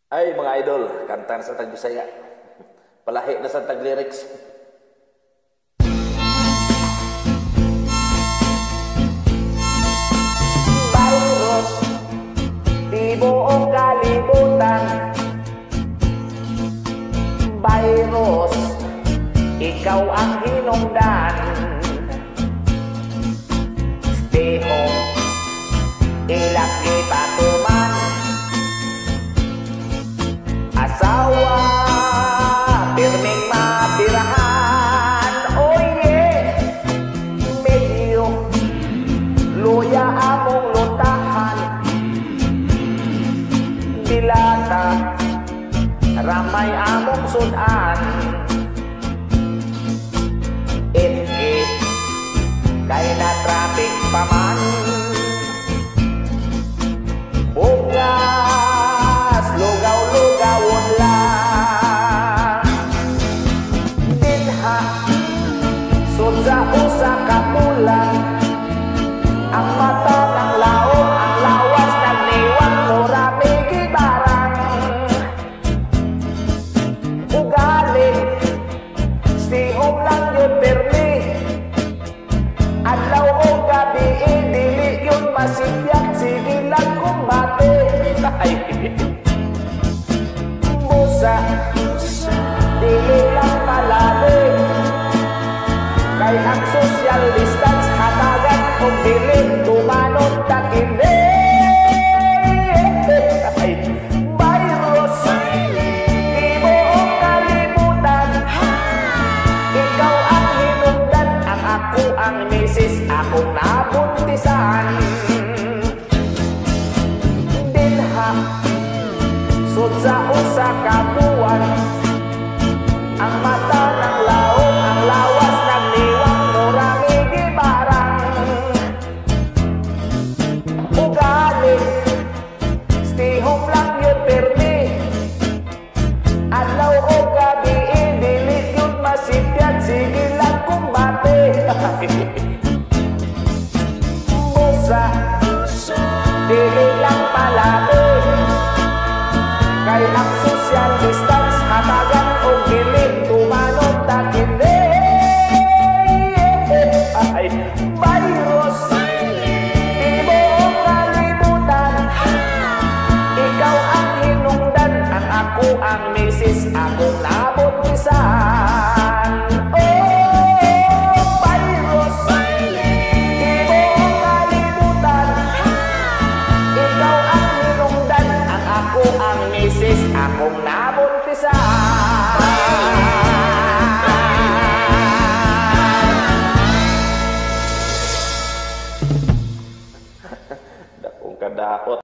Ay, mga idol, kanta na sa tag Bisaya. Palahi na sa tag lyrics. Virus, di buong kalibutan. Virus, ikaw ang hinungdan. Stay home, ilaki patuman. Asawa, pirming mapirahan. Oh yeah, medyo luya among lutahan. Dilata, ramay among sudan. Itkit, kay na traffic pa man. Bukas, lugaw-lugawon lang. Dinha, sud sa usa ka bulan. Ang mata ng laom, ang lawas nagniwang murami gibarang. Ugali, stay home lang yun permi. Adlaw o gabi, dili yun masipyak. Sige lang kumbate. Busa, dili lang palali. Kay ang social distance hatagan kung dili tumanon takili. Virus, di buong kalibutan. Ikaw ang hinungdan, ang ako ang misis, akong nabuntisan. Dinha, sud sa usa ka buwan. Ang mata ng laom, ang lawas nagniwang murami gibarang. Ugali, stay home lang yun permi. Adlaw o gabi, dili yun masipyat. Sige lang kumbate. Busa, dili lang palagi. Kay ang social distance hatagan o giling tumanon takili. Virus, di buong kalibutan. Ikaw ang hinungdan, ang ako ang misis, akong nabuntisan. Oh, virus, di buong kalibutan. Ikaw ang hinungdan, ang ako ang misis, akong nabuntisan. Dakong kadaot.